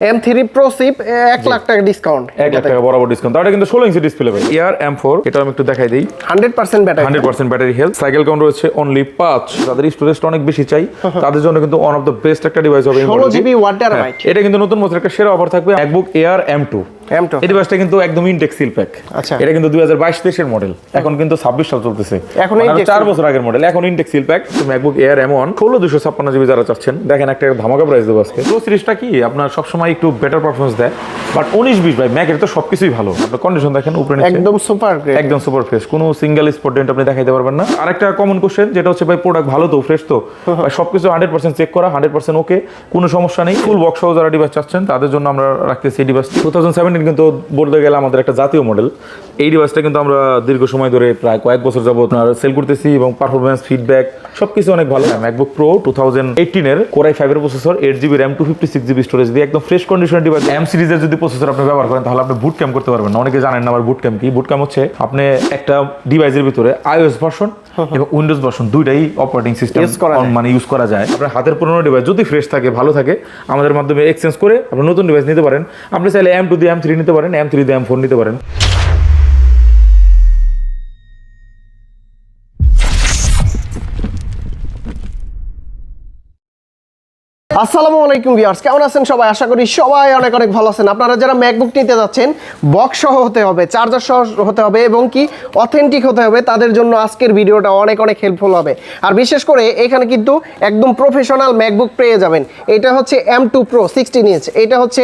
M3 Pro Chip 1 lakh টাকা discount 1 lakh টাকা বরাবর ডিসকাউন্ট। তাহলে কিন্তু 16 ইঞ্চি ডিসপ্লে ভাই। Air M4 এটা আমি একটু দেখাই দেই। 100% battery 100% battery health, cycle count রয়েছে অনলি 5। যাদের স্টোরেজটা অনেক বেশি চাই তাদের জন্য কিন্তু ওয়ান অফ দ্য বেস্ট একটা ডিভাইস হবে। 16 জিবি ওয়াট টেরাবাইট। এটা কিন্তু নতুন বছরের একটা সেরা অফার থাকবে MacBook Air M2। এই ডিভাইসটা কিন্তু একদম ইনটেক সিল প্যাক। আচ্ছা, এটা কিন্তু 2022-23 এর মডেল, এখন কিন্তু 26 সাল চলতেছে, এখন 4 বছর আগের মডেল, এখন intact seal pack. MacBook Air M1 16256 GB যারা চাচ্ছেন, দেখেন একটা ধামাকা প্রাইস দেবো আজকে। প্রো সিরিজটা কি আপনার সবসময় একটু বেটার পারফরম্যান্স দেয়, বাট 19-20 ভাই ম্যাকের তো সবকিছুই ভালো। আপনার কন্ডিশন দেখেন উপরে নিচে একদম সুপার গ্রেড, একদম সুপার ফ্রেশ, কোনো সিঙ্গেল স্পট ডেন্ট আপনি দেখাইতে পারবেন না। আরেকটা কমন কোশ্চেন যেটা হচ্ছে ভাই প্রোডাক্ট ভালো তো, ফ্রেশ তো, ভাই সবকিছু 100% চেক করা, 100% ওকে, কোনো সমস্যা নেই। ফুল বক্স সহ যারা ডিভাইস চাচ্ছেন তাদের জন্য আমরা রাখতেছি এই ডিভাইস। 2017 কিন্তু বলতে গেলে আমাদের একটা জাতীয় মডেল। এই ডিভাইসটা কিন্তু আমরা দীর্ঘ সময় ধরে প্রায় কয়েক বছর যাবত আপনার সেল করতেছি এবং পারফরমেন্স ফিডব্যাক সবকিছু অনেক ভালো। MacBook Pro 2018 এর Core i5 এর processor, 8GB RAM, 256GB storage দিয়ে একদম ফ্রেশ কন্ডিশনের ডিভাইস। M সিরিজের যদি প্রসেসর আপনি ব্যবহার করেন তাহলে আপনি বুট ক্যাম্প করতে পারবেন না। অনেকে জানেন না আবার বুট ক্যাম্প কি। বুট ক্যাম্প হচ্ছে আপনি একটা ডিভাইসের ভিতরে iOS ভার্সন এবং উইন্ডোজ ভার্সন দুইটাই অপারেটিং সিস্টেম মানে ইউজ করা যায়। আপনার হাতের পুরনো ডিভাইস যদি ফ্রেশ থাকে, ভালো থাকে, আমাদের মাধ্যমে এক্সচেঞ্জ করে আপনি নতুন ডিভাইস নিতে পারেন। আপনি চাইলে M2 দিয়ে M3 নিতে পারেন, M3 দিয়ে M4 নিতে পারেন। আসসালামু আলাইকুম ভিউয়ার্স, কেমন আছেন সবাই? আশা করি সবাই অনেক অনেক ভালো আছেন। আপনারা যারা ম্যাকবুক নিতে যাচ্ছেন, বক্স সহ হতে হবে, চার্জার সহ হতে হবে এবং কি অথেন্টিক হতে হবে, তাদের জন্য আজকের ভিডিওটা অনেক অনেক হেল্পফুল হবে। আর বিশেষ করে এখানে কিন্তু একদম প্রফেশনাল ম্যাকবুক পেয়ে যাবেন। এটা হচ্ছে M2 Pro 16 ইঞ্চ, এটা হচ্ছে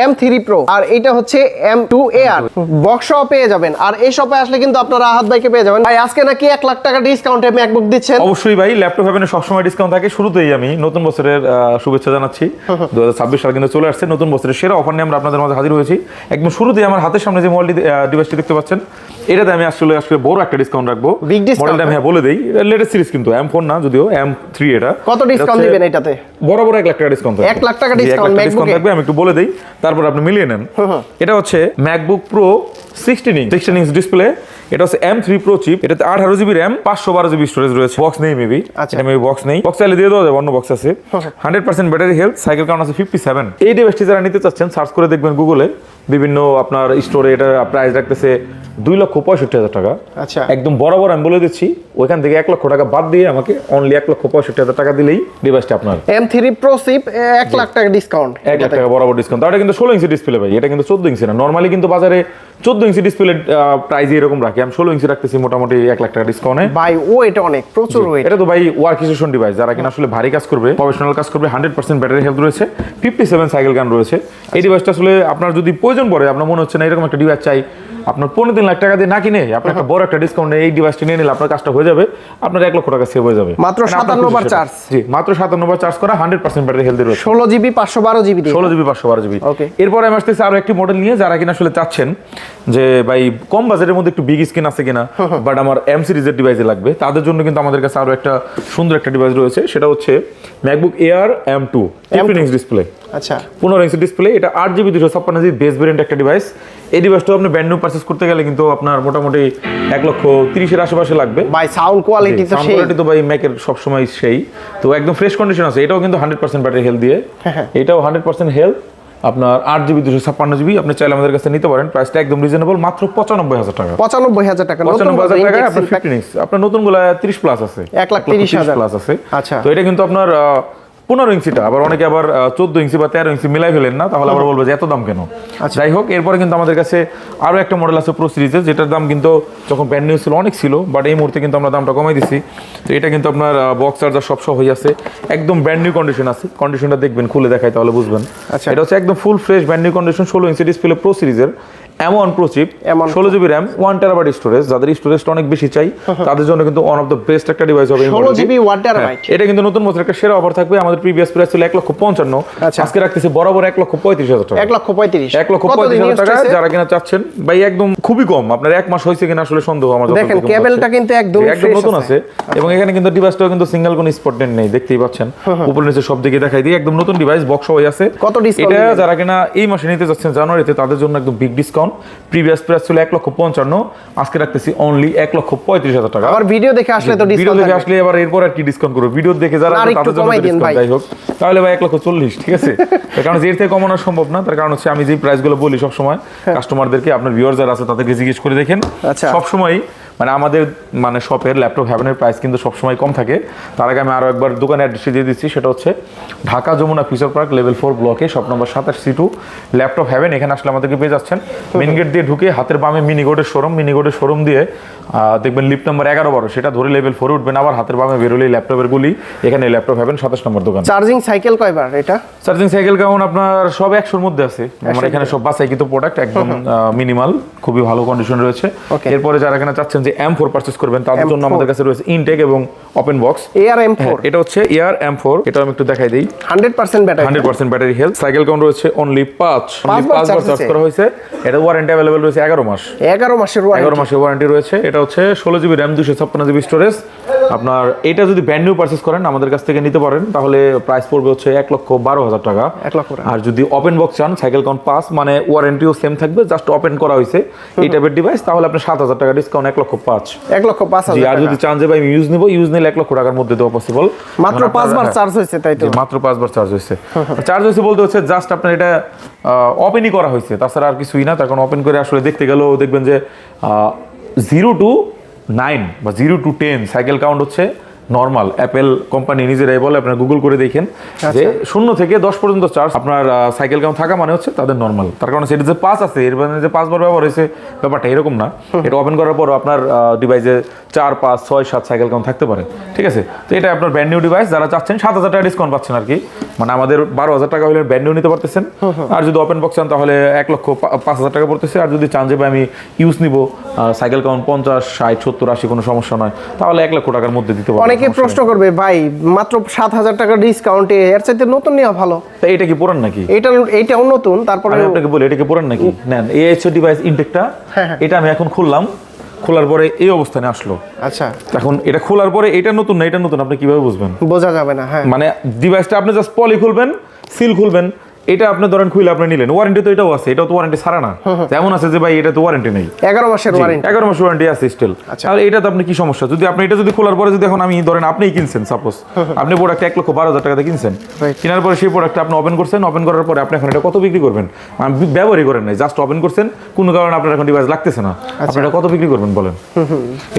M3 Pro, আর এটা হচ্ছে M2 Air, বক্স সহ পেয়ে যাবেন। আর এই শপে আসলে কিন্তু আপনারা আহাদ ভাইকে পেয়ে যাবেন। ভাই আজকে নাকি 1 লাখ টাকা ডিসকাউন্টে ম্যাকবুক দিচ্ছেন? অবশ্যই ভাই, ল্যাপটপ হ্যাভেনে সবসময় ডিসকাউন্ট থাকে। শুরুতেই আমি নতুন বছরের শুভেচ্ছা জানাচ্ছি। 2026 সাল কিন্তু চলে আসছে, নতুন বছরের সেরা অফার নিয়ে আমরা আপনাদের মাঝে হাজির হয়েছি। একদম শুরুতেই আমার হাতের সামনে যে মোবাইলটি ডিভাইসটি দেখতে পাচ্ছেন, এটাতে আমি আসলে বড় একটা ডিসকাউন্ট রাখবো। মডেলটা আমি বলে দেই, লেটেস্ট সিরিজ কিন্তু M4 না, যদিও M3। এটা কত ডিসকাউন্ট দিবেন এটাতে? বরাবর 1 লাখ টাকা ডিসকাউন্ট থাকবে। 1 লাখ টাকা ডিসকাউন্ট থাকবে, আমি একটু বলে দেই, তারপর আপনি মিলিয়ে নেন। এটা হচ্ছে MacBook Pro 16 ইঞ্চ ডিসপ্লে। এটা হচ্ছে M3 Pro চিপ। এটাতে 18GB RAM, 512GB স্টোরেজ রয়েছে। বক্স নেই মেবি, এটা মেবি বক্স নেই। বক্স চাইলে দিয়ে দেওয়া যাবে, অন্য বক্স আছে। 100% ব্যাটারি হেলথ, সাইকেল কাউন্ট আছে 57। এই ডিভাইসটি যারা নিতে চাচ্ছেন সার্চ করে দেখবেন গুগলে, বিভিন্ন আপনার স্টোরে এটা প্রাইস রাখতেছে 2,65,000 টাকা। আচ্ছা, একদম বরাবর আমি বলে দিচ্ছি, ওইখান থেকে 1 লক্ষ টাকা বাদ দিয়ে আমাকে অনলি 1,65,000 টাকা দিলেই ডিভাইসটা আপনার। M3 Pro Chip 1 লাখ টাকা ডিসকাউন্ট, 1 লাখ টাকা বরাবর ডিসকাউন্ট। তাহলে কিন্তু 16 ইঞ্চি ডিসপ্লে ভাই, এটা কিন্তু 14 ইঞ্চি না। নরমালি কিন্তু বাজারে 14 ইঞ্চি ডিসপ্লে প্রাইস এরকম রাখি, আমি 16 ইঞ্চি রাখতেছি মোটামুটি 1 লাখ টাকা ডিসকাউন্টে। ভাই ও এটা অনেক প্রচুর ওয়েট। এটা তো ভাই ওয়ার্ক স্টেশন ডিভাইস, যারা কিনা আসলে ভারী কাজ করবে, প্রফেশনাল কাজ করবে। 100% ব্যাটারি হেলথ রয়েছে, 57 সাইকেল গান রয়েছে। এই ডিভাইসটা আসলে আপনার যদি প্রয়োজন পড়ে, আপনার মনে হচ্ছে না এরকম একটা ডিভাইস চাই, আপনার 3.5 লাখ টাকা দিয়ে না কিনে আপনি একটা বড় একটা ডিসকাউন্টে এই ডিভাইসটা নিয়ে নিলে আপনার কাজটা হয়ে যাবে, আপনার 1 লক্ষ টাকা সেভ হয়ে যাবে। মাত্র 57 বার চার্জ। জি, মাত্র 57 বার চার্জ করা, 100% ব্যাটারি হেলথ রয়েছে। 16GB 512GB দিয়ে। 16GB 512GB। ওকে, এরপর আমি আসতেছি আরো একটি মডেল নিয়ে, যারা কিনা আসলে চাচ্ছেন যে ভাই কম বাজেটের মধ্যে একটু বিগ স্ক্রিন আছে কিনা, বাট আমার M সিরিজের ডিভাইসে লাগবে, তাদের জন্য কিন্তু আমাদের কাছে আরো একটা সুন্দর একটা ডিভাইস রয়েছে। সেটা হচ্ছে MacBook Air M2 15 inch display. আচ্ছা, 15 ইঞ্চি ডিসপ্লে। এটা 8GB 256GB বেস ভেরিয়েন্ট একটা ডিভাইস। এই ডিভাইসটা আপনি ব্র্যান্ড নিউ পারচেজ করতে গেলে কিন্তু আপনার মোটামুটি 1,30,000 আশেপাশে লাগবে। ভাই সাউন্ড কোয়ালিটি তো সেই। কোয়ালিটি তো ভাই ম্যাকের সব সময় সেই, তো একদম ফ্রেশ কন্ডিশন আছে। এটাও কিন্তু 100% ব্যাটারি হেলথ দিয়ে, এটাও 100% হেলথ। আপনার 8GB 256GB আপনি চাইলে আমাদের কাছে নিতে পারেন। প্রাইসটা একদম রিজনেবল, মাত্র 95,000 টাকা। 95,000 টাকা। 95,000 টাকায় আপনার 15 ইঞ্চ, আপনার নতুনগুলো 30 প্লাস আছে, 1,30,000 প্লাস আছে। আচ্ছা, তো এটা কিন্তু আপনার 15 ইঞ্চিটা, আবার অনেকে আবার 14 ইঞ্চি বা 13 ইঞ্চি মিলাই ফেলেন না, তাহলে আবার বলবো যে এত দাম কেন। যাই হোক, এরপরে কিন্তু আমাদের কাছে আরো একটা মডেল আছে প্রো সিরিজের, যেটার দাম কিন্তু যখন ব্র্যান্ড নিউ ছিল অনেক ছিল, বাট এই মুহূর্তে কিন্তু আমরা দামটা কমাই দিছি। তো এটা কিন্তু আপনার বক্স চার্জার সব সহ হয়ে আছে, একদম ব্র্যান্ড নিউ কন্ডিশন আছে। কন্ডিশনটা দেখবেন, খুলে দেখাই তাহলে বুঝবেন। আচ্ছা, এটা হচ্ছে একদম full fresh brand new condition, 16 inch display pro সিরিজের M1 Pro chip, 16GB RAM, 1TB storage. যাদের স্টোরেজটা অনেক বেশি চাই তাদের জন্য কিন্তু ওয়ান অফ দ্য বেস্ট একটা ডিভাইস হবে। 16GB watt terabyte. এটা কিন্তু নতুন বছরের একটা সেরা অফার থাকবে। আমাদের প্রিভিয়াস প্রাইস ছিল 1,55,000, আজকে রাখতেছি বরাবর 1,35,000 টাকা। 1,35,000 1,35,000 টাকা যারা কিনা চাচ্ছেন ভাই, একদম খুবই কম। আপনার 1 মাস হয়েছে কিনা আসলে সন্দেহ আমার। দেখেন কেবলটা কিন্তু একদম নতুন আছে, এবং এখানে কিন্তু ডিভাইসটাও কিন্তু সিঙ্গেল কোন স্পট ডেন্ট নেই, দেখতেই পাচ্ছেন। উপরে নিচে সব দিকে দেখাই দিই, একদম নতুন ডিভাইস, বক্স হয়ে আছে। কত ডিসকাউন্ট? এটা যারা কিনা এই মাসে নিতে যাচ্ছেন জানুয়ারিতে, তাদের জন্য একদম বিগ ডিসকাউন্ট। প্রিভিয়াস প্রাইস ছিল 1,55,000, আজকে রাখতেছি অনলি 1,35,000 টাকা। আবার ভিডিও দেখে আসলে তো ভিডিও ডিসকাউন্ট দেখে আসলে এবার এরপর আর কি ডিসকাউন্ট করবো, ভিডিও দেখে যারা আর আসবে একটু তাদের জন্য কমাই দিন ডিসকাউন্ট, ভাই। যাই হোক তাহলে ভাই 1,40,000, ঠিক আছে? তার কারণ এর থেকে কমানো সম্ভব না, তার কারণ হচ্ছে আমি যে প্রাইসগুলো বলি সবসময় কাস্টমারদেরকে, আপনার ভিউয়ার যারা আছে তাদেরকে জিজ্ঞেস করে দেখেন, আচ্ছা। সবসময় মানে আমাদের মানে শপের ল্যাপটপ হ্যাভেনের প্রাইস কিন্তু সবসময় কম থাকে। তার আগে আমি আরও একবার দোকানের অ্যাড্রেসে দিয়ে দিচ্ছি, সেটা হচ্ছে Dhaka Jamuna future park level 4 ব্লকে shop number 27C2 laptop haven. এখানে আসলে আমাদেরকে পেয়ে যাচ্ছেন মেন গেট দিয়ে ঢুকে হাতের বামে মিনিগোডের শোরুম দিয়ে দেখবেন লিফট নাম্বার 11-12, সেটা ধরে লেভেল 4 উঠবেন, আবার হাতের বামে বেরোলেই ল্যাপটপের গুলি, এখানে ল্যাপটপ হ্যাভেন 27 নম্বর দোকান। চার্জিং সাইকেল কয়বার এটা? চার্জিং সাইকেল কেমন আপনার সব 100-র মধ্যে আছে, আমার এখানে সব বাছাইকৃত প্রোডাক্ট, একদম মিনিমাল, খুবই ভালো কন্ডিশন রয়েছে। Okay. এরপরে যারা এখানে চাচ্ছেন যে M4 পারচেজ করবেন তাদের জন্য আমাদের কাছে রয়েছে ইনটেক এবং ওপেন বক্স। এআর M4 এটা হচ্ছে এয়ার M4, এটা আমি একটু দেখাই দিই। 100% battery, 100% battery health, cycle count রয়েছে অনলি 5 বার চার্জ চার্জ করা হয়েছে। এটা ওয়ারেন্টি अवेलेबल রয়েছে 11 মাস, 11 মাসের 11 ওয়ারেন্টি। মাসের ওয়ারেন্টি রয়েছে। এটা হচ্ছে 16GB RAM 256GB স্টোরেজ। আপনার এটা যদি ব্র্যান্ড নিউ পারচেজ করেন আমাদের কাছ থেকে নিতে পারেন, তাহলে প্রাইস পড়বে হচ্ছে 1,12,000 টাকা। 1 লক্ষ টাকা। আর যদি ওপেন বক্স চান, সাইকেল কাউন্ট 5 মানে ওয়ারেন্টিও সেম থাকবে, জাস্ট ওপেন করা হয়েছে এই টাইপের ডিভাইস, তাহলে আপনি 7,000 টাকা ডিসকাউন্ট 1,05,000। 1,05,000 আর টাকা। যদি চান যে ভাই ইউজ নিলে 1 লক্ষ টাকার মধ্যে দেওয়া পসিবল। মাত্র 5 বার চার্জ হয়েছে, তাই তো? মাত্র 5 বার চার্জ হয়েছে। চার্জ হয়েছে বলতে হচ্ছে জাস্ট আপনার এটা ওপেনই করা হয়েছে, তাছাড়া আর কিছুই না। তখন ওপেন করে আসলে দেখতে গেলেও দেখবেন যে 0 to 9 বা 0 to 10 সাইকেল কাউন্ট হচ্ছে নর্মাল। অ্যাপেল কোম্পানি নিজেরাই বলে, আপনারা গুগল করে দেখেন যে 0 থেকে 10 পর্যন্ত চার্জ আপনার সাইকেল কাউন্ট থাকা মানে হচ্ছে তাদের নর্মাল। তার কারণে সেটা যে 5 আছে এর মানে যে 5 বার ব্যবহার হয়েছে ব্যাপারটা এরকম না। এটা ওপেন করার পর আপনার ডিভাইসে 4, 5, 6, 7 সাইকেল কাউন্ট থাকতে পারে, ঠিক আছে? তো এটা আপনার ব্র্যান্ড নিউ ডিভাইস, যারা চাচ্ছেন 7,000 টাকা ডিসকাউন্ট পাচ্ছেন আর কি, মানে আমাদের 12,000 টাকা হলে ব্র্যান্ড নিউ নিতে পারতেছেন। আর যদি ওপেন বক্স চান তাহলে 1,05,000 টাকা পড়তেছে। আর যদি চান যে ভাই আমি ইউজ নিব, সাইকেল কাউন্ট 50, 60, 70, 80 কোনো সমস্যা নয়, তাহলে 1 লক্ষ টাকার মধ্যে দিতে পারবেন। অনেকে প্রশ্ন করবে ভাই মাত্র 7,000 টাকা ডিসকাউন্টে এর চাইতে নতুন নেওয়া ভালো। তো এটা কি পুরান নাকি? এইটাও নতুন, তারপরে আমি আপনাকে বলি এটা কি পুরান নাকি? নেন এই হচ্ছে ডিভাইস ইনটেকটা, হ্যাঁ। এটা আমি এখন খুললাম, খোলার পরে এই অবস্থানে আসলো। আচ্ছা, এখন এটা খোলার পরে এটা নতুন না এটা নতুন আপনি কিভাবে বুঝবেন? বোঝা যাবে না। হ্যাঁ, মানে ডিভাইসটা আপনি জাস্ট পলি খুলবেন, সিল খুলবেন, এটা আপনি ধরেন খুলে আপনি নিলেন, ওয়ারেন্টি তো এটাও আছে, এটাও তো ওয়ারেন্টি ছাড়া না। যেমন আছে যে ভাই এটা তো ওয়ারেন্টি নেই, 11 মাসের ওয়ারেন্টি। 11 মাস ওয়ারেন্টি আছে স্টিল। তাহলে এটা তো আপনি কি সমস্যা? যদি আপনি এটা যদি খোলার পরে যদি এখন আমি ধরেন আপনিই কিনছেন, সাপোজ আপনি প্রোডাক্ট 1,12,000 টাকাতে কিনছেন, কেনার পরে সেই প্রোডাক্টটা আপনি ওপেন করছেন, ওপেন করার পরে আপনি এখন এটা কত বিক্রি করবেন? ব্যবহারই করেন নাই, জাস্ট ওপেন করছেন, কোনো কারণে আপনার এখন ডিভাইস লাগতেছে না, আপনি এটা কত বিক্রি করবেন বলেন?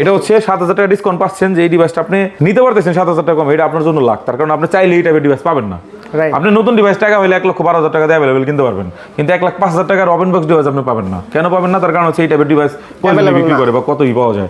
এটা হচ্ছে 7,000 টাকা ডিসকাউন্ট পাচ্ছেন, যে এই ডিভাইসটা আপনি নিতে পারতেছেন 7,000 টাকা কম, এটা আপনার জন্য লাখ। তার কারণ আপনি চাইলে এই টাইপের ডিভাইস পাবেন না। আপনি নতুন ডিভাইস টাকা হলে 1,12,000 টাকা দিয়ে অ্যাভেলেবেল কিনতে পারবেন, কিন্তু 1,05,000 টাকার ওপেন বক্স ডিভাইস আপনি পাবেন না। কেন পাবেন না? তার কারণ হচ্ছে এই টাইপের ডিভাইস বিক্রি করে বা কতই পাওয়া যায়।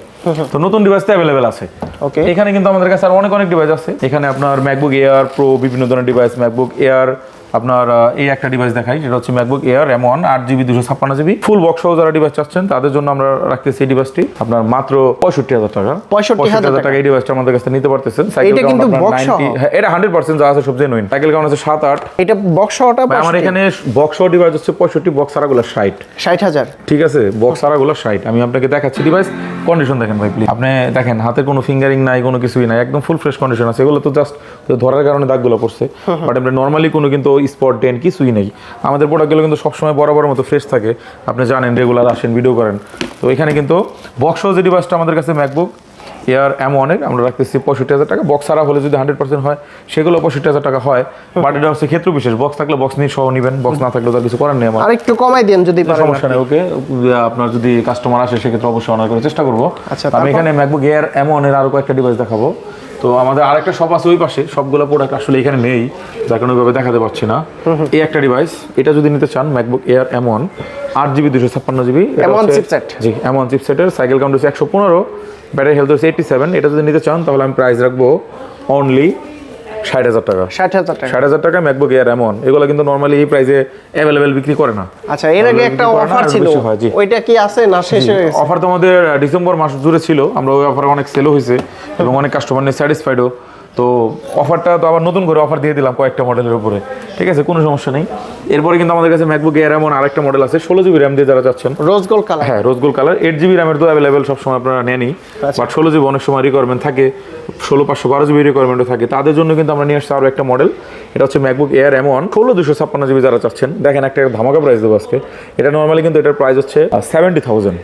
তো নতুন ডিভাইস তো অ্যাভেলেবেল আছে। ওকে, এখানে কিন্তু আমাদের কাছে আর অনেক ডিভাইস আছে। এখানে আপনার ম্যাকবুক এয়ার প্রো, বিভিন্ন ধরনের ডিভাইস, ম্যাকবুক এয়ার, আপনার এই একটা ডিভাইস দেখাই, সেটা হচ্ছে MacBook Air M1 8GB 256GB full box সহ যারা ডিভাইস চাচ্ছেন তাদের জন্য আমরা রাখতেছি এই ডিভাইসটি আপনার মাত্র 65,000 টাকা। 65,000 টাকা এই ডিভাইসটা আমাদের কাছে নিতে পারতেছেন। এটা কিন্তু বক্স সহ? হ্যাঁ, এটা 100% যা আছে সব জেনুইন। সাইকেল কাউন্ট আছে 7, 8। এটা বক্স সহটা আমার এখানে বক্স সহ ডিভাইস হচ্ছে 65, বক্স ছাড়াগুলো 60। 60,000, ঠিক আছে, বক্স ছাড়াগুলো 60। আমি আপনাকে দেখাচ্ছি ডিভাইস কন্ডিশন দেখেন ভাই প্লিজ। আপনি দেখেন হাতের কোনো ফিঙ্গারিং নাই, কোনো কিছুই নাই, একদম ফুল ফ্রেশ কন্ডিশন আছে। এগুলো তো জাস্ট ধরার কারণে দাগগুলো পড়ছে, বাট আমরা নরমালি কোনো কিন্তু স্পট ডেন্ট কিছুই নেই। আমাদের প্রোডাক্টগুলো কিন্তু সবসময় বরাবর মতো ফ্রেশ থাকে, আপনি জানেন, রেগুলার আসেন, ভিডিও করেন। তো এখানে কিন্তু বক্স সহ যে ডিভাইসটা আমাদের কাছে ম্যাকবুক এয়ার M1 এর আমরা রাখতেছি 65,000 টাকা। বক্স ছাড়া হলে যদি 100% হয় সেগুলো 65,000 টাকা হয়, বাট এটা হচ্ছে ক্ষেত্র বিশেষ। বক্স থাকলে বক্স নিয়ে সহ নেবেন, বক্স না থাকলে তার কিছু করার নেই আমার। আর একটু কমাই দেন যদি পারেন। সমস্যা নেই, ওকে। আপনার যদি কাস্টমার আসে সেক্ষেত্রে অবশ্যই অনার করার চেষ্টা করবো। আচ্ছা, আমি এখানে ম্যাকবুক এয়ার M1 এর আরো কয়েকটা ডিভাইস দেখাবো। তো আমাদের আরেকটা শপ আছে ওই পাশে, সবগুলো প্রোডাক্ট আসলে এখানে নেই, যার কারণে ওইভাবে দেখাতে পারছি না। এই একটা ডিভাইস, এটা যদি নিতে চান MacBook Air M1 8GB 256GB M1 chipset, জি M1 চিপসেটের, সাইকেল কাউন্ট হচ্ছে 115, ব্যাটারি হেলথ হচ্ছে 87। এটা যদি নিতে চান তাহলে আমি প্রাইস রাখবো অনলি 60,000 টাকা। 60,000 টাকা, 60,000 টাকা ম্যাকবুক এয়ার M1। এগুলো কিন্তু নরমালি এই প্রাইসে অ্যাভেলেবেল বিক্রি করে না। আচ্ছা, এর আগে একটা অফার ছিল, ওইটা কি আছে না শেষ হয়ে গেছে? অফার তো আমাদের ডিসেম্বর মাস জুড়ে ছিল, আমরা ওই অফারে অনেক সেলও হয়েছে এবং অনেক কাস্টমার নিয়ে স্যাটিসফাইডও। তো অফারটা তো আবার নতুন করে অফার দিয়ে দিলাম কয়েকটা মডেলের উপরে, ঠিক আছে, কোনো সমস্যা নেই। এরপরে কিন্তু আমাদের কাছে ম্যাকবুক এয়ার M1 আরেকটা মডেল আছে 16GB RAM দিয়ে যারা যাচ্ছেন, রোজ গোল্ড কালার। হ্যাঁ, রোজ গোল্ড কালার। 8GB র্যামের তো অ্যাভেলেবেল সবসময় আপনারা নেনই, বাট 16GB অনেক সময় রিকোয়ারমেন্ট থাকে, 16, 512GB রিকোয়ারমেন্টও থাকে। তাদের জন্য কিন্তু আমরা নিয়ে আসছি আরও একটা মডেল এটা হচ্ছে ম্যাকবুক এয়ার M1 16,256 জিবি যারা চাচ্ছেন, দেখেন একটা ধামাকা প্রাইস দেবো আজকে। এটা নর্মালি কিন্তু এটার প্রাইস হচ্ছে 70,000,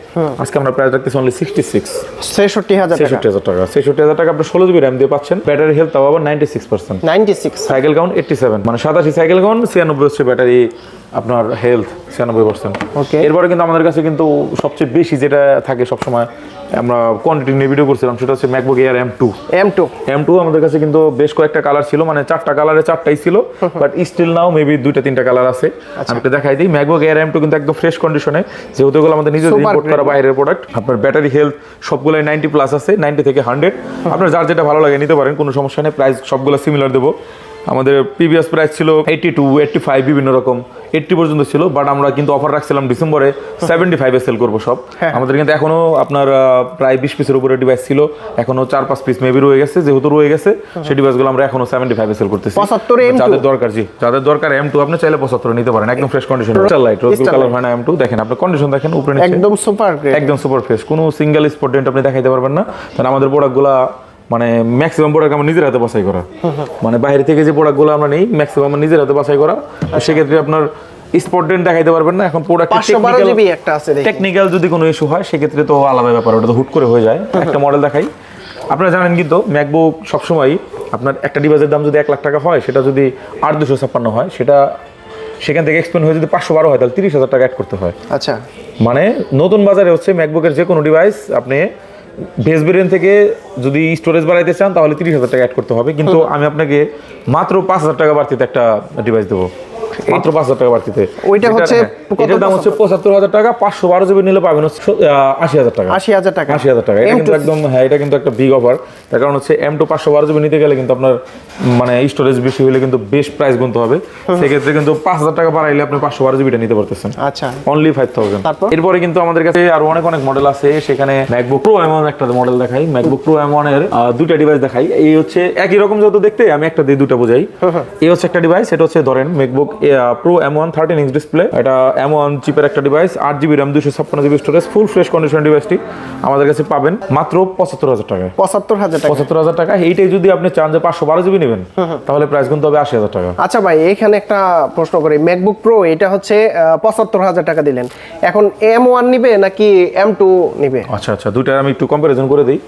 আজকে আমরা প্রাইস রাখতেছি অনলি 66,000 টাকা। 66,000 টাকা আপনি 16 জিবি র্যাম দিয়ে পাচ্ছেন। ব্যাটারি হেলথ তাও আবার 96%, 96 সাইকেল কাউন্ট 87, মানে 87 সাইকেল কাউন্ট, 96 হচ্ছে ব্যাটারি আপনার হেলথ 96%। ওকে, এরপরে কিন্তু আমাদের কাছে কিন্তু সবচেয়ে বেশি যেটা থাকে সবসময়, আমরা কোয়ান্টিটি নিয়ে ভিডিও করছিলাম, সেটা হচ্ছে ম্যাকবুক এয়ার M2 আমাদের কাছে কিন্তু বেশ কয়েকটা কালার ছিল, মানে 4টা কালারে 4টাই ছিল, বাট স্টিল নাও মেবি 2-3টা কালার আছে। আমি একটু দেখাই দিই। ম্যাকবুক এয়ার M2 কিন্তু একদম ফ্রেশ কন্ডিশনে, যেহেতু এগুলো আমাদের নিজেদের ইম্পোর্ট করা বাইরের প্রোডাক্ট। আপনার ব্যাটারি হেলথ সবগুলোই 90+ আছে, 90 থেকে 100। আপনার যার যেটা ভালো লাগে নিতে পারেন, কোনো সমস্যা নেই। প্রাইস সবগুলো সিমিলার দেবো। আমাদের প্রিভিয়াস প্রাইস ছিল 82, 85 বিভিন্ন রকম 80 পর্যন্ত ছিল, বাট আমরা কিন্তু অফার রাখছিলাম ডিসেম্বরে 75-এ সেল করবো সব। আমাদের কিন্তু এখনো আপনার প্রায় 20 পিসের উপরে ডিভাইস ছিল, এখনো 4-5 পিস মেবি রয়ে গেছে। যেহেতু রয়ে গেছে সেই ডিভাইসগুলো আমরা এখনো 75-এ সেল করতেছি। 75 যাদের দরকার, যাদের দরকার M2 আপনি চাইলে 75 নিতে পারেন, একদম ফ্রেশ কন্ডিশন। লাইট রোজ কালার হয় না M2, দেখেন আপনার কন্ডিশন দেখেন উপরে নিচে একদম সুপার গ্রেড, একদম সুপার ফ্রেশ, কোনো সিঙ্গেল স্পট ডেন্ট আপনি দেখাইতে পারবেন না। কারণ আমাদের প্রোডাক্টগুলো মানে ম্যাক্সিমাম প্রোডাক্ট আমরা নিজের হাতে বাছাই করা, মানে বাইরে থেকে যে প্রোডাক্টগুলো আমরা নেই ম্যাক্সিমাম নিজের হাতে বাছাই করা। সেক্ষেত্রে আপনার স্পট ডেন্ট দেখাইতে পারবেন না। এখন প্রোডাক্ট টেকনিক্যাল যদি কোনো ইস্যু হয় সেক্ষেত্রে তো আলাদা ব্যাপার, ওটা তো হুট করে হয়ে যায়। একটা মডেল দেখাই, আপনারা জানেন কিন্তু ম্যাকবুক সবসময় আপনার একটা ডিভাইসের দাম যদি 1 লাখ টাকা হয়, সেটা যদি 8,256 হয়, সেটা সেখান থেকে এক্সপেন্ড হয়ে যদি 512 হয়, তাহলে 30,000 টাকা অ্যাড করতে হয়। আচ্ছা, মানে নতুন বাজারে হচ্ছে ম্যাকবুকের যে কোনো ডিভাইস আপনি বেস ভেরিয়েন্ট থেকে যদি স্টোরেজ বাড়াইতে চান তাহলে 30,000 টাকা অ্যাড করতে হবে, কিন্তু আমি আপনাকে মাত্র 5,000 টাকা বাড়তিতে একটা ডিভাইস দেবো, মাত্র 5,000 টাকা বাড়তিতে। ওইটা হচ্ছে এটার দাম হচ্ছে 75,000 টাকা, 512 জিবি নিলে পাবেন 80,000 টাকা। 80,000 টাকা, 80,000 টাকা। এটা কিন্তু একদম, হ্যাঁ এটা কিন্তু একটা বিগ অফার। তার কারণ হচ্ছে M2 512 জিবি নিতে গেলে কিন্তু আপনার মানে স্টোরেজ বেশি হলে কিন্তু বেশ প্রাইস গুনতে হবে। সেক্ষেত্রে কিন্তু 5,000 টাকা বাড়াইলে আপনি 512 জিবিটা নিতে পারতেছেন। আচ্ছা, অনলি 5,000। এরপরে কিন্তু আমাদের কাছে আরো অনেক মডেল আছে। সেখানে ম্যাকবুক প্রো M1 একটা মডেল দেখাই, ম্যাকবুক প্রো M1 এর দুইটা ডিভাইস দেখাই। এই হচ্ছে একই রকম যত দেখতে, আমি একটা দিয়ে দুটো বোঝাই। এই হচ্ছে একটা ডিভাইস, এটা হচ্ছে ধরেন MacBook pro M1 13 inch display, এটা M1 চিপের একটা device, 8 GB RAM, 256 GB storage, full fresh condition ডিভাইসটি আমাদের কাছে পাবেন মাত্র 75,000 টাকায়। 75,000 টাকা। এইটাই যদি আপনি চান যে 512 জিবি নেবেন, তাহলে প্রাইস কিন্তু হবে 80,000 টাকা। আচ্ছা ভাই, এখানে একটা প্রশ্ন করি, ম্যাকবুক প্রো এটা হচ্ছে 75,000 টাকা দিলেন, এখন M1 নিবে নাকি M2 নিবে? আচ্ছা আচ্ছা, দুইটা আমি একটু কম্পারিজন করে দিই।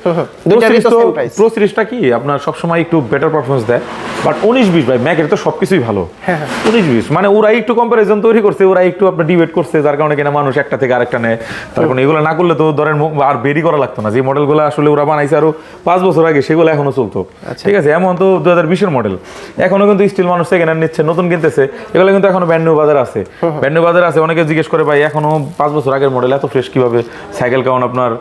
প্রো সিরিজটা কি আপনার সবসময় একটু বেটার পারফরমেন্স দেয়, বাট 19-20 ভাই ম্যাকের তো সবকিছুই ভালো। 19-20 মানে ওরা একটু কম্পারিজন তৈরি করছে, ওরা একটু আপনার ডিবেট করছে, যার কারণে কিনা মানুষ একটা থেকে আরেকটা নেয়। তার কারণে এগুলো না করলে তো ধরেন আর বেরি করা লাগতো না। যে মডেলগুলো আসলে ওরা বানাইছে আরো 5 বছর আগে, সেগুলো এখনো চলতো। ঠিক আছে, এমন তো 2020-এর মডেল, এখনো কিন্তু স্টিল মানুষ সেকেন্ড হ্যান্ড নিচ্ছে, নতুন কিনতেছে। এগুলো কিন্তু এখনো ব্র্যান্ড নিউ বাজার আছে, ব্র্যান্ড নিউ বাজার আছে। অনেকে জিজ্ঞেস করে ভাই এখনো 5 বছর আগের মডেল এত ফ্রেশ কিভাবে, সাইকেল কাউন্ট আপনার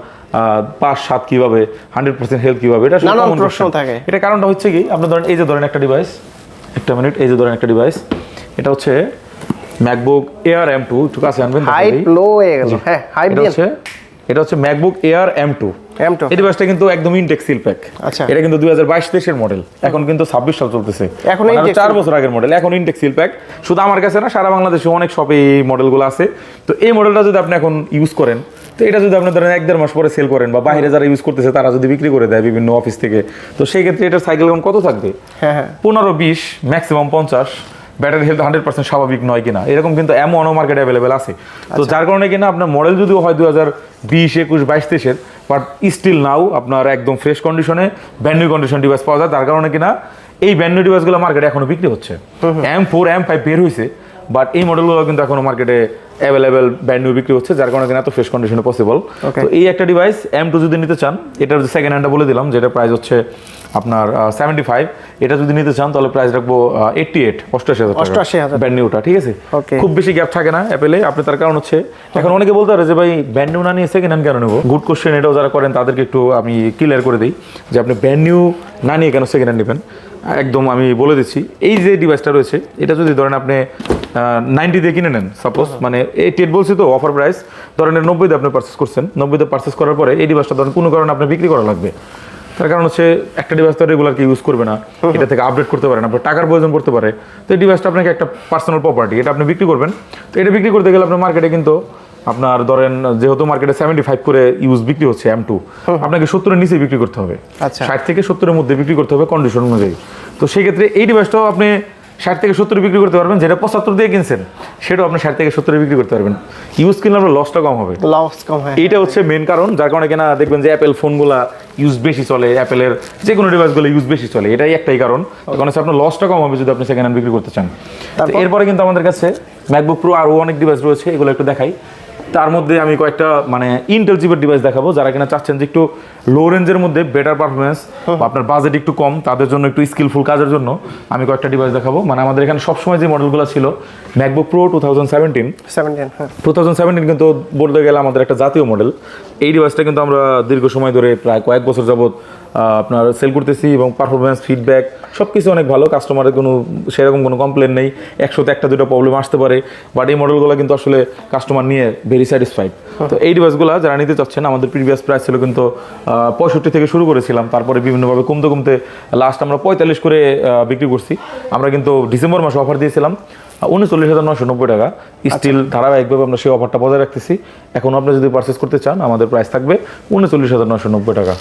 5-7 কিভাবে, 100% হেলথ কিভাবে, এটা নানান প্রশ্ন থাকে। এটা কারণটা হচ্ছে কি, আপনি ধরেন এই যে ধরেন একটা ডিভাইস, একটা মিনিট, এই যে ধরেন একটা ডিভাইস, এটা হচ্ছে ম্যাকবুক এয়ার M2, একটু কাছে আনবেন, হাইপ লো হয়ে গেল। হ্যাঁ, হাইপ দিয়ে এটা হচ্ছে ম্যাকবুক এয়ার M2। এই ডিভাইসটা কিন্তু একদম ইনটেক সিল প্যাক। আচ্ছা, এটা কিন্তু 2022-23 এর মডেল, এখন কিন্তু 26 সাল চলতেছে, এখন 4 বছর আগের মডেল, এখন ইনটেক সিল প্যাক। শুধু আমার কাছে না, সারা বাংলাদেশে অনেক শপে এই মডেলগুলো আছে। তো এই মডেলটা যদি আপনি এখন ইউজ করেন, তো এটা যদি আপনি ধরেন 1-1.5 মাস পরে সেল করেন, বা বাইরে যারা ইউজ করতেছে তারা যদি বিক্রি করে দেয় বিভিন্ন অফিস থেকে, তো সেই ক্ষেত্রে এটার সাইকেল কাউন্ট কত থাকবে? 15-20, ম্যাক্সিমাম 50। ব্যাটারি হেলথ 100% স্বাভাবিক নয় কিনা, এরকম কিন্তু M1 মার্কেটে অ্যাভেলেবেল আছে। তো যার কারণে কিনা আপনার মডেল যদিও হয় 2020, 21, 22, 23-এর, বাট স্টিল নাও আপনার একদম ফ্রেশ কন্ডিশনে ব্র্যান্ড নিউ কন্ডিশন ডিভাইস পাওয়া যায়। তার কারণে কিনা এই ব্র্যান্ড নিউ ডিভাইসগুলো মার্কেটে এখনো বিক্রি হচ্ছে। M4, M5 বের হয়েছে, বাট এই মডেলগুলো কিন্তু এখনো মার্কেটে অ্যাভেলেবেল ব্র্যান্ড নিউ বিক্রি হচ্ছে, যার কারণে কিনা তো ফ্রেশ কন্ডিশনে পসিবল। তো এই একটা ডিভাইস M2 যদি নিতে চান, এটার যে সেকেন্ড হ্যান্ডটা বলে দিলাম, যেটা প্রাইস হচ্ছে আপনার 75, এটা যদি নিতে চান তাহলে প্রাইস রাখবো 88,000 টাকা ব্র্যান্ড নিউটা। ঠিক আছে, খুব বেশি গ্যাপ থাকে না অ্যাপেলে। আপনি তার কারণ হচ্ছে, এখন অনেকে বলতে পারে যে ভাই ব্র্যান্ড নিউ না নিয়ে সেকেন্ড হ্যান্ড কেন নেবো? গুড কোশ্চেন, এটাও যারা করেন তাদেরকে একটু আমি ক্লিয়ার করে দিই যে আপনি ব্র্যান্ড নিউ না নিয়ে কেন সেকেন্ড হ্যান্ড নেবেন। একদম আমি বলে দিচ্ছি, এই যে ডিভাইসটা রয়েছে, এটা যদি ধরেন আপনি 90 দিয়ে কিনে নেন সাপোজ, মানে 88 বলছি তো অফার প্রাইস, ধরেন 90-তে আপনি পারচেস করছেন, 90-তে পারচেস করার পরে এই ডিভাইসটা ধরেন কোনো কারণে আপনি বিক্রি করা লাগবে। তার কারণ হচ্ছে একটা ডিভাইস তো রেগুলার কি ইউজ করবে না, এটা থেকে আপডেট করতে পারেন, আপনার টাকার প্রয়োজন পড়তে পারে। তো এই ডিভাইসটা আপনাকে একটা পার্সোনাল প্রপার্টি, এটা আপনি বিক্রি করবেন। তো এটা বিক্রি করতে গেলে আপনার মার্কেটে কিন্তু আপনার ধরেন যেহেতু মার্কেটে 75 করে ইউজ বিক্রি হচ্ছে M2, আপনাকে 70-এর নিচে বিক্রি করতে হবে। 60 থেকে 70-এর মধ্যে বিক্রি করতে হবে কন্ডিশন অনুযায়ী। তো সেই ক্ষেত্রে এই ডিভাইসটাও আপনি 60 থেকে 70 বিক্রি করতে পারবেন, যেটা 75 দিয়ে কিনছেন সেটাও আপনি 60 থেকে 70 বিক্রি করতে পারবেন। ইউজ কিনলে আপনার লসটা কম হবে, লস কম হয়। এইটা হচ্ছে মেন কারণ, যার কারণে কিনা দেখবেন যে অ্যাপেল ফোনগুলা ইউজ বেশি চলে, অ্যাপেলের যে কোনো ডিভাইসগুলো ইউজ বেশি চলে, এটাই একটাই কারণ। কারণ হচ্ছে আপনার লসটা কম হবে যদি আপনি সেকেন্ড হ্যান্ড বিক্রি করতে চান। তো এরপরে কিন্তু আমাদের কাছে ম্যাকবুক প্রো আরও অনেক ডিভাইস রয়েছে, এগুলো একটু দেখাই। তার মধ্যে আমি কয়েকটা মানে ইন্টেল চিপের ডিভাইস দেখাবো, যারা কিনা চাচ্ছেন যে একটু লো রেঞ্জের মধ্যে বেটার পারফরমেন্স, আপনার বাজেট একটু কম, তাদের জন্য একটু স্কিলফুল কাজের জন্য আমি কয়েকটা ডিভাইস দেখাবো। মানে আমাদের এখানে সবসময় যে মডেলগুলো ছিল ম্যাকবুক প্রো 2017 কিন্তু বলতে গেলে আমাদের একটা জাতীয় মডেল। এই ডিভাইসটা কিন্তু আমরা দীর্ঘ সময় ধরে প্রায় কয়েক বছর যাবত আপনার সেল করতেছি, এবং পারফরমেন্স ফিডব্যাক সব কিছু অনেক ভালো, কাস্টমারের কোনো সেরকম কোনো কমপ্লেন নেই। 100-তে 1-2টা প্রবলেম আসতে পারে, বাট এই মডেলগুলো কিন্তু আসলে কাস্টমার নিয়ে ভেরি স্যাটিসফাইড। তো এই ডিভাইসগুলো যারা নিতে চাচ্ছেন, আমাদের প্রিভিয়াস প্রাইস ছিল কিন্তু 65 থেকে শুরু করেছিলাম, তারপরে বিভিন্নভাবে কমতে কমতে লাস্ট আমরা 45 করে বিক্রি করছি। আমরা কিন্তু ডিসেম্বর মাসে অফার দিয়েছিলাম 39,990 টাকা, স্টিল ধারাবাহিকভাবে আমরা সেই অফারটা বজায় রাখতেছি। এখন আপনি যদি পারচেস করতে চান, আমাদের প্রাইস থাকবে 39,990 টাকা,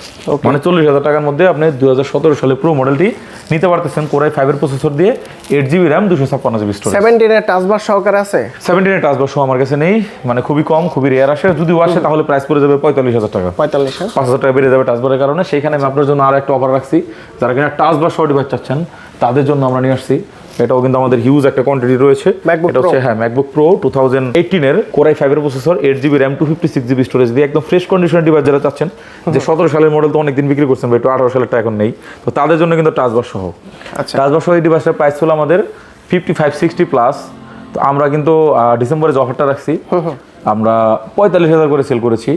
মানে 40,000 টাকার মধ্যে আপনি 2017 সালে প্রো মডেলটি নিতে পারতেছেন। কোরাই 5 এর প্রসেসর দিয়ে 8GB র্যাম 256GB স্টোরেজ। 17 এর টাচ বার সহকারে আছে? 17 এর টাচ বার সহ আমার কাছে নেই, মানে খুবই কম, খুবই রেয়ার আসে। যদিও আসে তাহলে প্রাইস পড়ে যাবে 45,000 টাকা, 5,000 টাকা বেড়ে যাবে টাচ বারের কারণে। সেইখানে আমি আপনার জন্য আরো একটা অফার রাখছি, যারা কিনা টাচ বার সহ ডিভাইস চাচ্ছেন তাদের জন্য আমরা নিয়ে আসছি। এটাও কিন্তু আমাদের হিউজ একটা কোয়ান্টিটি রয়েছে। এটা হচ্ছে ম্যাকবুক প্রো 2018 এর কোরাই 5 এর processor, 8GB RAM 256GB storage দিয়ে একদম ফ্রেশ কন্ডিশনের ডিভাইস যারা চাচ্ছেন, যে 17 সালের মডেল তো অনেকদিন বিক্রি করছেন, একটু 18 সালেরটা এখন নেই, তো তাদের জন্য কিন্তু টাচ বার সহ। টাচ বার সহ এই ডিভাইসটার প্রাইস ছিল আমাদের 5560 প্লাস। তো আমরা কিন্তু ডিসেম্বরে যে অফারটা রাখছি, আমরা 45,000 করে সেল করেছি।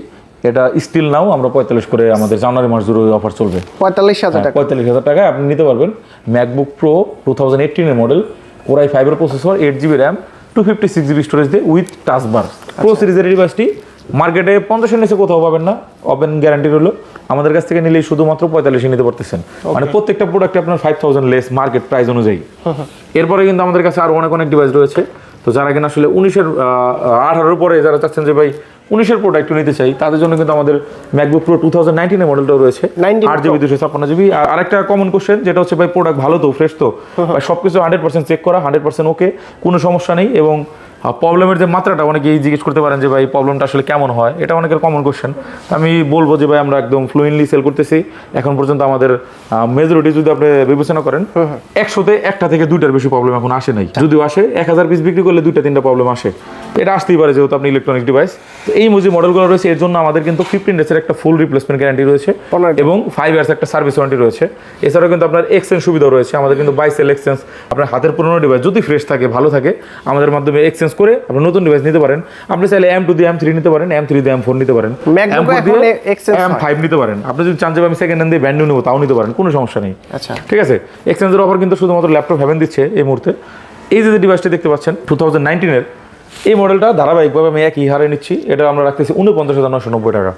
এটা স্টিল নাও আমরা 45 করে, আমাদের জানুয়ারি মাস জুড়ে অফার চলবে। 45,000 টাকায় আপনি নিতে পারবেন ম্যাকবুক প্রো 2018 এর মডেল, কোরাই 5 এর processor, 8GB RAM 256GB storage দিয়ে উইথ টাচ বার। প্রো সিরিজের ডিভাইসটি মার্কেটে 50-এর নিচে কোথাও পাবেন না, ওপেন গ্যারান্টি রইল। আমাদের কাছ থেকে নিলেই শুধুমাত্র 45 নিতে পারতেছেন, মানে প্রত্যেকটা প্রোডাক্টে আপনার 5,000 লেস মার্কেট প্রাইস অনুযায়ী। এরপরে কিন্তু আমাদের কাছে আরো অনেক ডিভাইস রয়েছে। তো যারা কিনা আসলে 18 পরে যারা চাচ্ছেন যে ভাই 19-এর প্রোডাক্ট নিতে চাই, তাদের জন্য কিন্তু আমাদের ম্যাকবুক প্রো 2019 এর মডেলটাও রয়েছে, 8GB 256GB। আর আরেকটা কমন কোশ্চেন যেটা হচ্ছে ভাই প্রোডাক্ট ভালো তো, ফ্রেশ তো, সবকিছু 100% চেক করা, 100% ওকে, কোনো সমস্যা নেই। এবং প্রবলেমের যে মাত্রাটা অনেকেই জিজ্ঞেস করতে পারেন যে ভাই প্রবলেমটা আসলে কেমন হয়, এটা অনেকের কমন কোশ্চেন। আমি বলবো যে ভাই আমরা একদম ফ্লুয়েন্টলি সেল করতেছি। এখন পর্যন্ত আমাদের মেজরিটি যদি আপনি বিবেচনা করেন, 100-তে 1টা থেকে 2টার বেশি প্রবলেম এখন আসে নাই। যদিও আসে 1000 পিস বিক্রি করলে 2-3টা প্রবলেম আসে, এটা আসতেই পারে যেহেতু আপনি ইলেকট্রনিক ডিভাইস। তো এই যে মডেলগুলো রয়েছে, এর জন্য আমাদের কিন্তু 15 ডেজের একটা ফুল রিপ্লেসমেন্ট গ্যারান্টি রয়েছে, এবং 5 ইয়ার্স একটা সার্ভিস ওয়ারেন্টি রয়েছে। এছাড়াও কিন্তু আপনার এক্সচেঞ্জ সুবিধাও রয়েছে। আমাদের কিন্তু বাই সেল এক্সচেঞ্জ, আপনার হাতের পুরনো ডিভাইস যদি ফ্রেশ থাকে, ভালো থাকে, আমাদের মাধ্যমে এক্সচেঞ্জ করে আপনি নতুন ডিভাইস নিতে পারেন। আপনি চাইলে M2 দিয়ে M3 নিতে পারেন, M3 দিয়ে M4 নিতে পারেন, M5 নিতে পারেন। আপনি যদি চান যে আমি সেকেন্ড হ্যান্ড দিয়ে ব্র্যান্ড নিউ নেবো, তাও নিতে পারেন, কোনো সমস্যা নেই। আচ্ছা, ঠিক আছে। এক্সচেঞ্জের অফার কিন্তু শুধুমাত্র ল্যাপটপ হেভেন দিচ্ছে এই মুহূর্তে। এই যে ডিভাইসটা দেখতে পাচ্ছেন 2019 এর, এই মডেলটা ধারাবাহিকভাবে আমি একই হারে নিচ্ছি। এটা আমরা রাখতেছি 49,990 টাকা,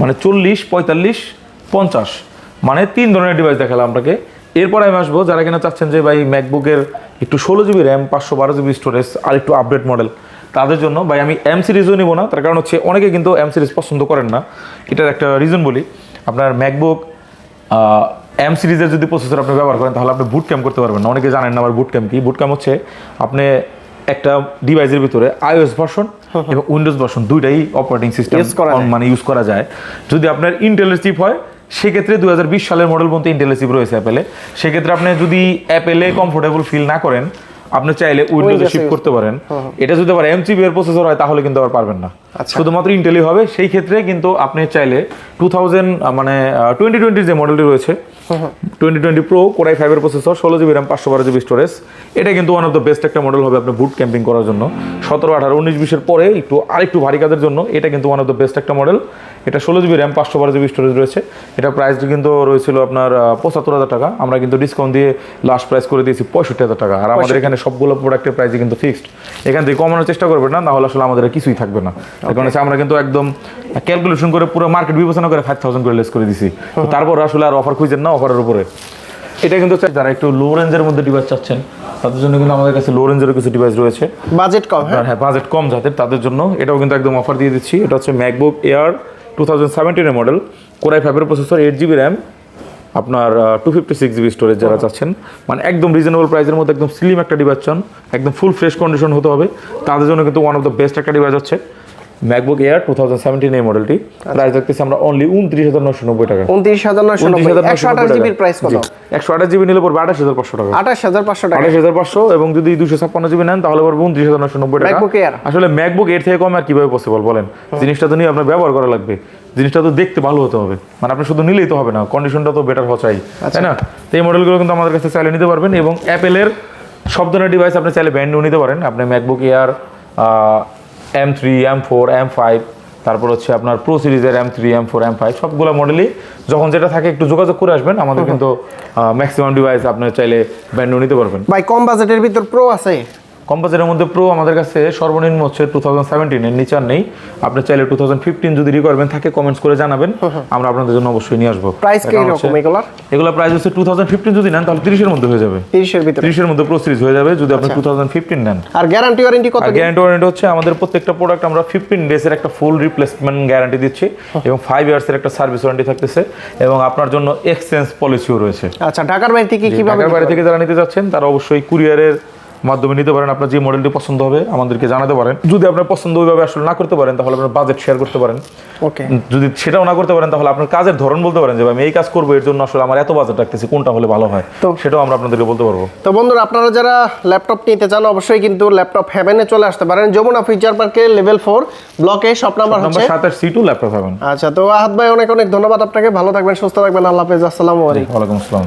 মানে 40, 45, 50, মানে 3 ধরনের ডিভাইস দেখালাম আপনাকে। এরপর আমি আসবো যারা কিনা চাচ্ছেন যে ভাই ম্যাকবুকের একটু 16GB র্যাম 512GB স্টোরেজ আর একটু আপডেট মডেল, তাদের জন্য ভাই আমি M সিরিজও নিব না। তার কারণ হচ্ছে অনেকে কিন্তু M সিরিজ পছন্দ করেন না, এটার একটা রিজন বলি। আপনার ম্যাকবুক M সিরিজের যদি প্রসেসর আপনি ব্যবহার করেন, তাহলে আপনি বুট ক্যাম্প করতে পারবেন না। অনেকে জানেন না আবার বুট ক্যাম্প কি। বুট ক্যাম্প হচ্ছে আপনি একটা ডিভাইসের ভিতরে iOS ভার্সন এবং উইন্ডোজ ভার্সন দুইটাই অপারেটিং সিস্টেম মানে ইউজ করা যায়। যদি আপনার ইন্টেলের চিপ হয়, সেক্ষেত্রে 2020 সালের মডেল পর্যন্ত ইন্টেলের চিপ রয়েছে অ্যাপেলে। সেক্ষেত্রে আপনি যদি অ্যাপেলে কমফোর্টেবল ফিল না করেন, আপনি চাইলে উইন্ডোজে শিফট করতে পারেন। এটা যদি আবার M3 এর প্রসেসর হয়, তাহলে কিন্তু আবার পারবেন না, শুধুমাত্র ইন্টেলই হবে। সেই ক্ষেত্রে কিন্তু আপনি চাইলে 2020 যে মডেলটি রয়েছে 2020 প্রো কোরাই 5 এর processor, 16GB RAM 512GB storage, এটা কিন্তু ওয়ান অফ দ্য বেস্ট একটা মডেল হবে আপনার বুট ক্যাম্পিং করার জন্য। 17, 18, 19, 20 এর পরে আরেকটু ভারী কাজের জন্য এটা কিন্তু ওয়ান অফ দ্য বেস্ট একটা মডেল। এটা 16GB র্যাম 512GB স্টোরেজ রয়েছে। এটা প্রাইস কিন্তু রয়েছিল আপনার 75,000 টাকা, আমরা কিন্তু ডিসকাউন্ট দিয়ে লাস্ট প্রাইস করে দিয়েছি 65,000 টাকা। আর আমাদের এখানে সবগুলো প্রোডাক্টের প্রাইসই কিন্তু ফিক্সড, এখান থেকে কমানোর চেষ্টা করবেন না, নাহলে আসলে আমাদের কিছুই থাকবে না। কারণ হচ্ছে আমরা কিন্তু একদম ক্যালকুলেশন করে পুরো মার্কেট বিবেচনা করে 5,000 করে লেস করে দিছি। তারপর আসলে আর অফার খুঁজেন না অফারের উপরে। এটা কিন্তু যারা একটু লো রেঞ্জের মধ্যে ডিভাইস চাচ্ছেন, তাদের জন্য কিন্তু আমাদের কাছে লো রেঞ্জের কিছু ডিভাইস রয়েছে, বাজেট কম। হ্যাঁ, বাজেট কম যাদের, তাদের জন্য এটাও কিন্তু একদম অফার দিয়ে দিচ্ছি। এটা হচ্ছে ম্যাকবুক এয়ার 2017 এর মডেল, কোরাই 5 এর প্রসেসর, 8GB র্যাম আপনার 256 জিবি স্টোরেজ যারা চাচ্ছেন, মানে একদম রিজনেবল প্রাইসের মধ্যে একদম স্লিম একটা ডিভাইস চান, একদম ফুল ফ্রেশ কন্ডিশন হতে হবে, তাদের জন্য কিন্তু ওয়ান অফ দ্য বেস্ট একটা ডিভাইস হচ্ছে ম্যাকবুক এয়ার 2017 এই মডেলটি। প্রাইস রাখতেছি আমরা অনলি 29,990 টাকা। 29,990 128 জিবির প্রাইস কত? 128 জিবি নিলে পড়বে 28,500 টাকা। 28,500 টাকা। 28,500 এবং যদি 256 জিবি নেন তাহলে পড়বে 29,990 টাকা। ম্যাকবুক এয়ার আসলে ম্যাকবুক এর থেকে কম আর কিভাবে পসিবল বলেন? জিনিসটা তো নিয়ে আপনার ব্যবহার করা লাগবে, জিনিসটা তো দেখতে ভালো হতে হবে, মানে আপনি শুধু নিলেই তো হবে না, কন্ডিশনটা তো বেটার হওয়া চাই, তাই না? তো এই মডেলগুলো কিন্তু আমাদের কাছে চাইলে নিতে পারবেন এবং অ্যাপেলের সব ধরনের ডিভাইস আপনি চাইলে ব্র্যান্ড নিউ নিতে পারেন। আপনি MacBook air M3, M4, M5, তারপর হচ্ছে আপনার প্রো সিরিজের M3, M4, M5 সবগুলো মডেলই যখন যেটা থাকে একটু যোগাযোগ করে আসবেন, আমাদের কিন্তু ম্যাক্সিমাম ডিভাইস আপনি চাইলে ব্র্যান্ড নিউ নিতে পারবেন। ভাই কম বাজেটের ভিতর প্রো আছে? কম্পাসের মধ্যে প্রো আমাদের কাছে সর্বনিম্ন হচ্ছে 2017 এর নিচে আর নেই। আপনি চাইলে 2015 যদি রিকোয়ারমেন্ট থাকে কমেন্টস করে জানাবেন, আমরা আপনাদের জন্য অবশ্যই নিয়ে আসবো। প্রাইস কি রকম এগুলা? এগুলা প্রাইস হচ্ছে 2015 যদি নেন তাহলে 30 এর মধ্যে হয়ে যাবে, 30 এর ভিতরে 30 এর মধ্যে প্রো সিরিজ হয়ে যাবে যদি আপনি 2015 নেন। আর গ্যারান্টি ওয়ারেন্টি কত? গ্যারান্টি ওয়ারেন্টি হচ্ছে আমাদের প্রত্যেকটা প্রোডাক্ট আমরা 15 ডেজ এর একটা ফুল রিপ্লেসমেন্ট গ্যারান্টি দিচ্ছি এবং 5 ইয়ার্স এর একটা সার্ভিস ওয়ারেন্টি থাকতেছে এবং আপনার জন্য এক্সচেঞ্জ পলিসিও রয়েছে। আচ্ছা, ঢাকার বাইরে থেকে কিভাবে? ঢাকার বাইরে থেকে যারা নিতে যাচ্ছেন তারা অবশ্যই কুরিয়ারের মাধ্যমে নিতে পারেন। আপনার যে মডেলটি পছন্দ হবে আমাদেরকে জানাতে পারেন। যদি আপনার পছন্দ ওইভাবে আসলে না করতে পারেন তাহলে আপনার বাজেট শেয়ার করতে পারেন। ওকে, যদি সেটাও না করতে পারেন তাহলে আপনার কাজের ধরন বলতে পারেন যে আমি এই কাজ করবো, এর জন্য আসলে আমার এত বাজেট রাখতেছি, কোনটা হলে ভালো হয়, তো সেটাও আমরা আপনাদেরকে বলতে পারবো। তো বন্ধুরা, আপনারা যারা ল্যাপটপ নিতে চান অবশ্যই কিন্তু ল্যাপটপ হেভেনে চলে আসতে পারেন। যমুনা ফিউচার পার্কে লেভেল 4 ব্লকে শপ নাম্বার হচ্ছে 27C2 ল্যাপটপ পাবেন। আচ্ছা, তো আহাদ ভাই অনেক অনেক ধন্যবাদ আপনাকে। ভালো থাকবেন, সুস্থ থাকবেন। আল্লাহ হাফেজ। আসসালামু আলাইকুম। ওয়ালাইকুম আসসালাম।